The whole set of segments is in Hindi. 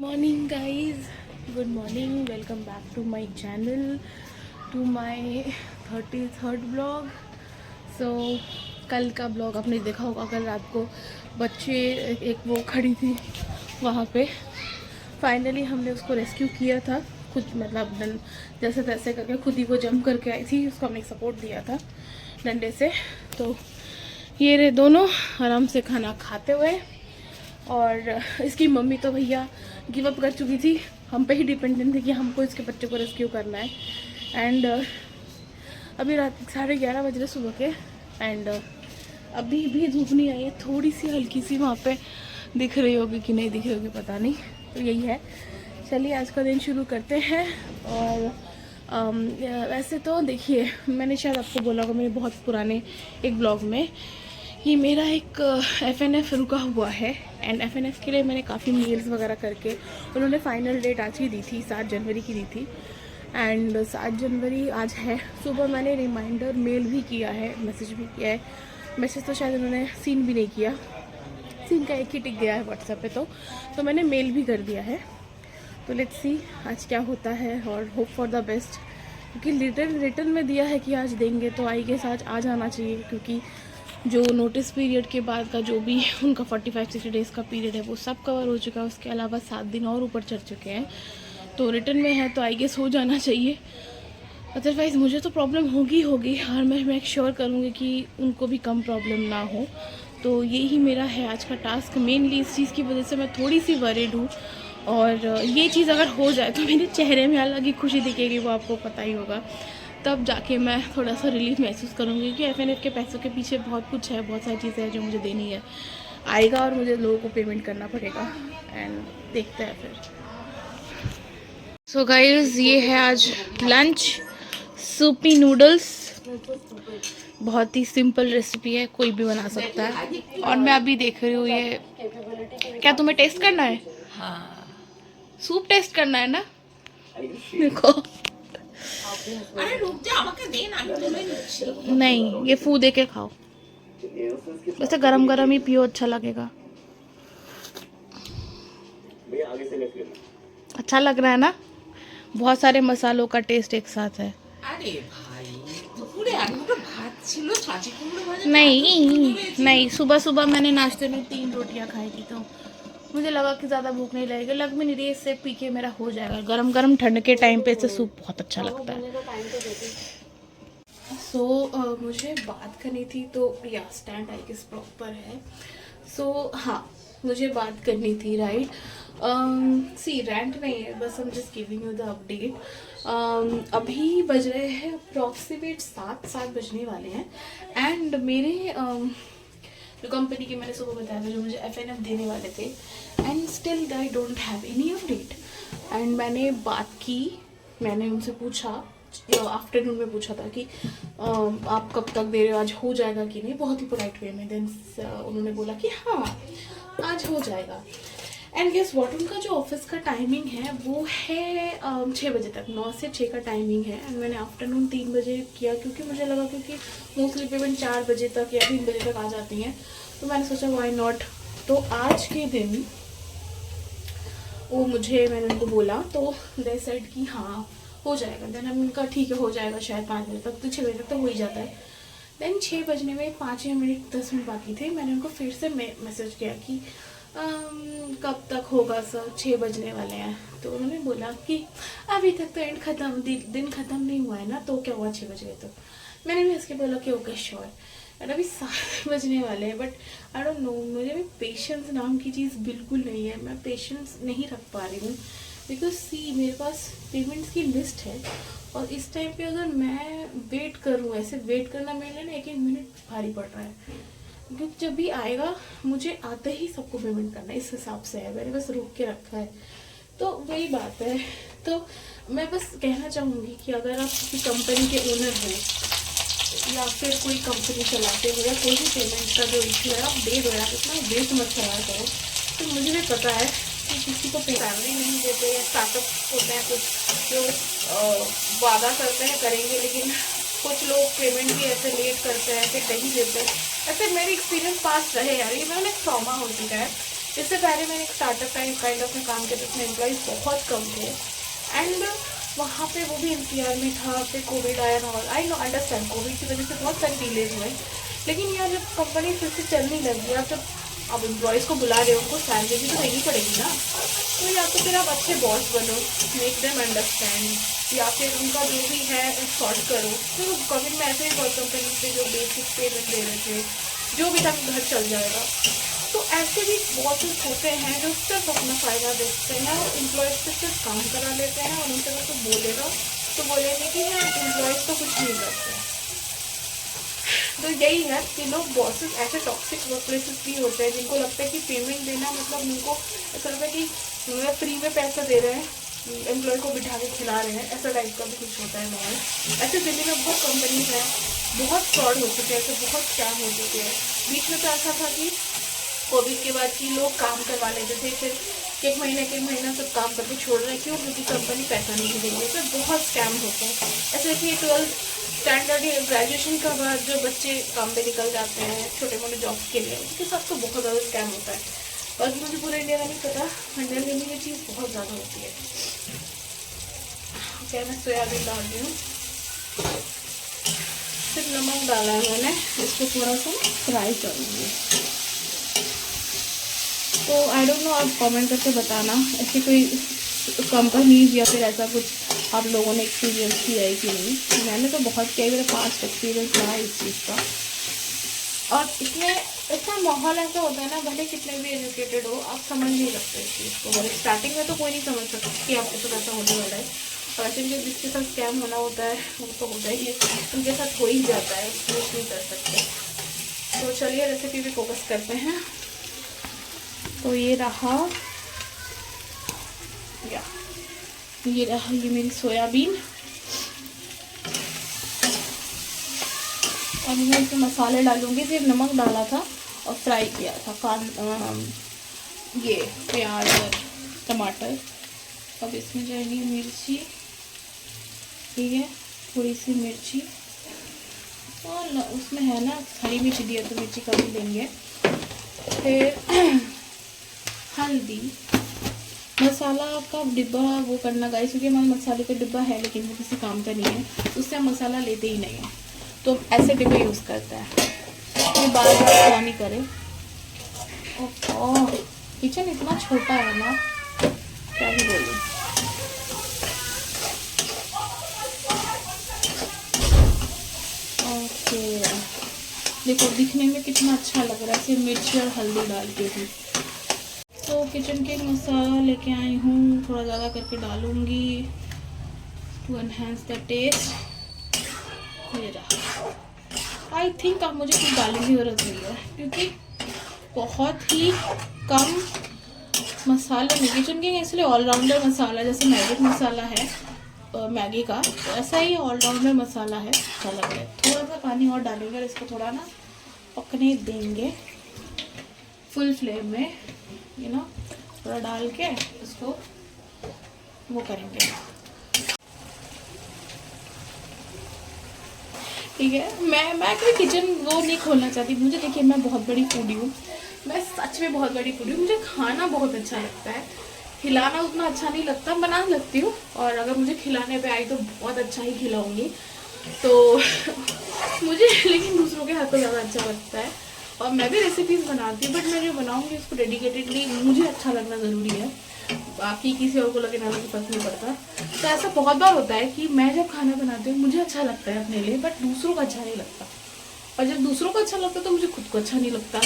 Morning guys, good morning. Welcome back to my channel, to my 33rd blog. So कल का ब्लॉग आपने देखा होगा। कल रात को बच्चे एक वो खड़ी थी वहाँ पे। फाइनली हमने उसको रेस्क्यू किया था। कुछ मतलब जैसे तैसे करके खुद ही वो जंप करके आई थी। उसको हमने सपोर्ट दिया था डंडे से। तो ये रहे दोनों आराम से खाना खाते हुए। और इसकी मम्मी तो भैया गिव अप कर चुकी थी, हम पे ही डिपेंडेंट थी कि हमको इसके बच्चे को रेस्क्यू करना है। एंड अभी रात 11:30 बज रहे सुबह के। एंड अभी भी धूप नहीं आई है, थोड़ी सी हल्की सी वहाँ पे दिख रही होगी कि नहीं दिख रही होगी पता नहीं। तो यही है, चलिए आज का दिन शुरू करते हैं। और वैसे तो देखिए, मैंने शायद आपको बोला होगा मेरे बहुत पुराने एक ब्लॉग में, ये मेरा एक FNF रुका हुआ है। एंड FNF के लिए मैंने काफ़ी मेल्स वगैरह करके उन्होंने फाइनल डेट आज ही दी थी, 7 जनवरी की दी थी। एंड 7 जनवरी आज है। सुबह मैंने रिमाइंडर मेल भी किया है, मैसेज भी किया है। मैसेज तो शायद उन्होंने सीन भी नहीं किया, सीन का एक ही टिक गया है व्हाट्सएप पे। तो मैंने मेल भी कर दिया है। तो लेट्स सी आज क्या होता है, और होप फॉर द बेस्ट। क्योंकि रिटर्न में दिया है कि आज देंगे, तो आई गेस आज जाना चाहिए। क्योंकि जो नोटिस पीरियड के बाद का जो भी उनका 45-60 डेज़ का पीरियड है वो सब कवर हो चुका है। उसके अलावा 7 दिन और ऊपर चढ़ चुके हैं। तो रिटर्न में है तो आई गेस हो जाना चाहिए। अदरवाइज़ मुझे तो प्रॉब्लम होगी और मैं मेक श्योर करूँगी कि उनको भी कम प्रॉब्लम ना हो। तो यही मेरा है आज का टास्क। मेनली इस चीज़ की वजह से मैं थोड़ी सी वरीड हूँ। और ये चीज़ अगर हो जाए तो मेरे चेहरे में अलग ही खुशी दिखेगी, वो आपको पता ही होगा। तब जाके मैं थोड़ा सा रिलीफ महसूस करूँगी कि FNF के पैसों के पीछे बहुत कुछ है, बहुत सारी चीज़ें हैं जो मुझे देनी है। आएगा और मुझे लोगों को पेमेंट करना पड़ेगा। एंड देखते हैं फिर। सो गाइस, ये है आज लंच, सूपी नूडल्स। बहुत ही सिंपल रेसिपी है, कोई भी बना सकता है। और मैं अभी देख रही हूँ ये, क्या तुम्हें टेस्ट करना है? हाँ, सूप टेस्ट करना है ना? देखो, अरे रुक जा, नहीं ये फू दे के खाओ। वैसे गरम गरम ही पियो, अच्छा लगेगा। अच्छा लग रहा है ना? बहुत सारे मसालों का टेस्ट एक साथ है। अरे भाई, नहीं, सुबह सुबह मैंने नाश्ते में 3 रोटियां खाई थी। तो मुझे लगा कि ज़्यादा भूख नहीं लगेगी, लग भी नहीं रही। इससे पी के मेरा हो जाएगा। गरम गरम ठंड के टाइम पे इससे सूप बहुत अच्छा लगता है। मुझे बात करनी थी, तो या स्टैंड आई गेस प्रॉपर है। हाँ, मुझे बात करनी थी, राइट। सी रेंट नहीं है, बस हम just giving you the update. अभी बज रहे हैं अप्रॉक्सीमेट 7 बजने वाले हैं। एंड मेरे जो कंपनी की मैंने सुबह बताया था, जो मुझे FNF देने वाले थे, and still I don't have any update. And मैंने बात की, मैंने उनसे पूछा, आफ्टरनून में पूछा था कि आप कब तक दे रहे हो, आज हो जाएगा कि नहीं, बहुत ही पोलाइट वे में। देन उन्होंने बोला कि हाँ आज हो जाएगा। एंड गेस व्हाट, उनका जो ऑफिस का टाइमिंग है वो है 6 बजे तक, 9 से 6 का टाइमिंग है। एंड मैंने आफ्टरनून 3 बजे किया, क्योंकि मुझे लगा क्योंकि मोस्टली पेमेंट 4 बजे तक या 3 बजे तक आ जाती हैं। तो मैंने सोचा व्हाई नॉट। तो आज के दिन मैंने उनको बोला, तो दे सेड कि हाँ हो जाएगा। देन हम उनका ठीक है हो जाएगा शायद 5 बजे तक, तो 6 बजे तक तो हो ही जाता है। देन 6 बजने में 5 मिनट 10 मिनट बाकी थे। मैंने उनको फिर से मैसेज किया कि कब तक होगा सर, 6 बजने वाले हैं। तो उन्होंने बोला कि अभी तक तो दिन ख़त्म नहीं हुआ है ना, तो क्या हुआ 6 बज गए। तो मैंने भी इसके बोला कि ओके श्योर। एंड अभी 7 बजने वाले हैं, बट आई डोंट नो, मुझे भी पेशेंस नाम की चीज़ बिल्कुल नहीं है। मैं पेशेंस नहीं रख पा रही हूँ, बिकॉज सी मेरे पास पेमेंट्स की लिस्ट है। और इस टाइम पे अगर मैं वेट करूँ, ऐसे वेट करना मेरे लिए ना 1-1 मिनट भारी पड़ रहा है। क्योंकि जब भी आएगा मुझे आते ही सबको पेमेंट करना है, इस हिसाब से है, मैंने बस रोक के रखा है। तो वही बात है। तो मैं बस कहना चाहूँगी कि अगर आप किसी कंपनी के ओनर हो या फिर कोई कंपनी चलाते हो, या कोई भी पेमेंट का जो इशू है आप दे दो यार, इतना वेट मत कराया करो। तो मुझे भी पता है कि किसी को सैलरी नहीं देते, या स्टार्टअप होते हैं कुछ जो वादा करते हैं करेंगे, लेकिन कुछ लोग पेमेंट भी ऐसे लेट करते हैं, फिर नहीं देते हैं। ऐसे मेरे एक्सपीरियंस पास रहे यार, ये मेरा ट्रॉमा हो चुका है। इससे पहले मैंने एक स्टार्टअप काइंड ऑफ में काम किया जिसमें एम्प्लॉयज़ बहुत कम थे एंड वहाँ पे वो भी एनसीआर में था, फिर कोविड आया ना। आई नो अंडरस्टैंड, कोविड की वजह से बहुत सारी डिलेज हुए, लेकिन यार जब कंपनी फिर से चलने लगी, आप जब अब एम्प्लॉयज़ को बुला रहे हो उनको सैलरी भी तो देनी पड़ेगी ना। तो या तो फिर आप अच्छे बॉस बनो, मेक देम अंडरस्टैंड, या फिर उनका जो भी है सॉर्ट करो। तो कोविड में ऐसे ही बहुत कंपनी पे जो बेसिक पेमेंट दे रहे थे, जो भी था घर चल जाएगा। तो ऐसे भी बॉसेस होते हैं जो सिर्फ अपना फ़ायदा देखते हैं और एम्प्लॉयज़ से सिर्फ काम करा लेते हैं, और उनसे अगर कोई बोलेगा तो बोलेंगे कि हाँ एम्प्लॉयज़ तो कुछ नहीं करते। तो यही है कि लोग बॉसेस ऐसे टॉक्सिक वर्क प्लेसेस भी होते हैं जिनको लगता है कि पेमेंट देना मतलब उनको ऐसा लगता है कि फ्री में पैसा दे रहे हैं, एम्प्लॉय को बिठा के खिला रहे हैं, ऐसा टाइप का भी कुछ होता है माहौल। ऐसे दिल्ली में बहुत कंपनीज हैं, बहुत फ्रॉड हो चुके हैं, ऐसे बहुत स्कैम हो चुके हैं। बीच में तो ऐसा था कि कोविड के बाद कि लोग काम करवा लेते थे, फिर एक महीना सब काम करके छोड़ रहे, क्यों? क्योंकि कंपनी पैसा नहीं देंगे। फिर बहुत स्कैम होते हैं। ऐसे देखिए 12th स्टैंडर्ड या ग्रेजुएशन के बाद जो बच्चे काम पे निकल जाते हैं छोटे मोटे जॉब्स के लिए, उनके साथ तो बहुत ज़्यादा स्कैम होता है। और मुझे पूरे इंडिया का नहीं पता, इंडिया में ये चीज़ बहुत ज़्यादा होती है। क्या मैं सोयाबीन डाल रही हूँ, सिर्फ नमक डाला है मैंने, इसको थोड़ा सा फ्राई करूँगी। तो आई डोंट नो, आप कमेंट करके बताना ऐसी कोई कंपनीज या फिर ऐसा कुछ आप लोगों ने एक्सपीरियंस किया है कि नहीं। मैंने तो बहुत किया, मेरा पास्ट एक्सपीरियंस रहा है इस चीज़ का। और इतना माहौल ऐसा होता है ना, भले कितने भी एजुकेटेड हो आप समझ नहीं सकते इस चीज़ को। और स्टार्टिंग में तो कोई नहीं समझ सकता कि आपके साथ ऐसा होने वाला है, और ऐसे जो जिसके साथ स्कैम होना होता है वो तो होता ही है, उनके साथ हो ही जाता है, कुछ नहीं कर सकते। तो चलिए रेसिपी पे फोकस करते हैं। तो ये रहा ये मेरी सोयाबीन, और मैं इसमें मसाले डालूँगी। सिर्फ नमक डाला था और फ्राई किया था ये प्याज और टमाटर। अब इसमें जाएगी मिर्ची, ठीक है, थोड़ी सी मिर्ची, और उसमें है ना हरी मिर्ची दिया तो मिर्ची कम ही देंगे। फिर हल्दी, मसाला का डिब्बा वो करना गाइस, क्योंकि हमारे मसाले का डिब्बा है लेकिन वो किसी काम का नहीं है, उससे हम मसाला लेते ही नहीं है, तो ऐसे डिब्बे यूज़ करता है कि बार बार कौन ही करे। ओह किचन इतना छोटा है ना, क्या ही बोलूँ। ओके देखो दिखने में कितना अच्छा लग रहा है, सिर्फ मिर्ची और हल्दी डाल के भी। तो किचन किंग मसाला लेके आई हूँ, थोड़ा ज़्यादा करके डालूँगी टू एनहेंस द टेस्ट। ये रहा। आई थिंक अब मुझे कुछ डालने की ज़रूरत नहीं है, क्योंकि बहुत ही कम मसाले में किचन किंग इसलिए ऑलराउंडर मसाला, जैसे मैजिक मसाला है मैगी का, तो ऐसा ही ऑलराउंडर मसाला है, अच्छा लग रहा है। थोड़ा सा पानी और डालेंगे और इसको थोड़ा ना पकने देंगे फुल फ्लेम में, यू नो, थोड़ा डाल के इसको वो करेंगे, ठीक है। मैं कोई किचन वो नहीं खोलना चाहती। मुझे देखिए मैं बहुत बड़ी फूडी हूँ, मैं सच में बहुत बड़ी फूडी हूँ। मुझे खाना बहुत अच्छा लगता है, खिलाना उतना अच्छा नहीं लगता, बना लगती हूँ, और अगर मुझे खिलाने पे आई तो बहुत अच्छा ही खिलाऊंगी। तो मुझे लेकिन दूसरों के हाथ को ज़्यादा अच्छा लगता है, और मैं भी रेसिपीज़ बनाती हूँ, बट मैं जो बनाऊँगी उसको डेडिकेटेडली मुझे अच्छा लगना ज़रूरी है, बाकी किसी और को लगे ना लगे फर्क नहीं पड़ता। तो ऐसा बहुत बार होता है कि मैं जब खाना बनाती हूँ मुझे अच्छा लगता है अपने लिए, बट दूसरों को अच्छा नहीं लगता, और जब दूसरों को अच्छा लगता है तो मुझे खुद को अच्छा नहीं लगता।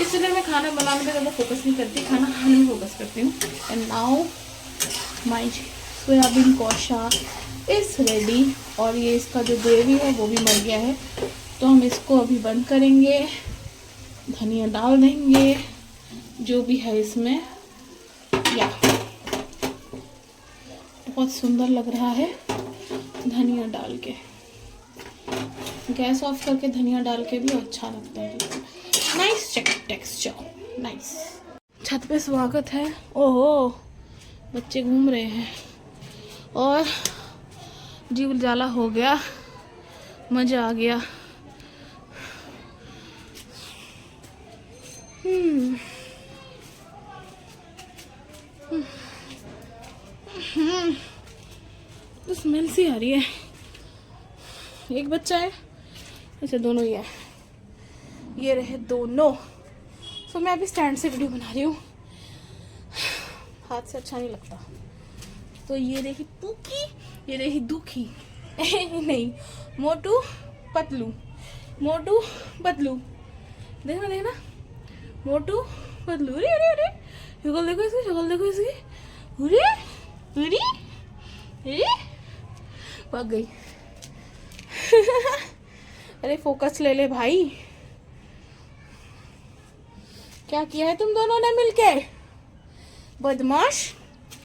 इसलिए मैं खाना बनाने में ज़्यादा फोकस नहीं करती, खाना खाने में फोकस करती हूँ। एंड नाउ माई सोयाबीन कौशा इज़ रेडी, और ये इसका जो ग्रेवी है वो भी मर गया है, तो हम इसको अभी बंद करेंगे, धनिया डाल देंगे जो भी है इसमें। या बहुत सुंदर लग रहा है धनिया डाल के, गैस ऑफ करके धनिया डाल के भी अच्छा लगता है, नाइस टेक्सचर, नाइस। छत पे स्वागत है। ओहो बच्चे घूम रहे हैं और जी उजाला हो गया, मज़ा आ गया। तो स्मेल सी आ रही है। एक बच्चा है, अच्छा दोनों ही है, ये रहे दोनों। तो मैं अभी स्टैंड से वीडियो बना रही हूँ, हाथ से अच्छा नहीं लगता। तो ये रही पुकी, ये रही दुखी नहीं, मोटू पतलू, मोटू पतलू, देखना देखना, मोटू पतलू। अरे अरे अरे, शक्ल देखो इसकी, शक्ल देखो इसकी। अरे अरे अरे, भाग गई। अरे फोकस ले ले भाई, क्या किया है तुम दोनों ने मिलके, बदमाश।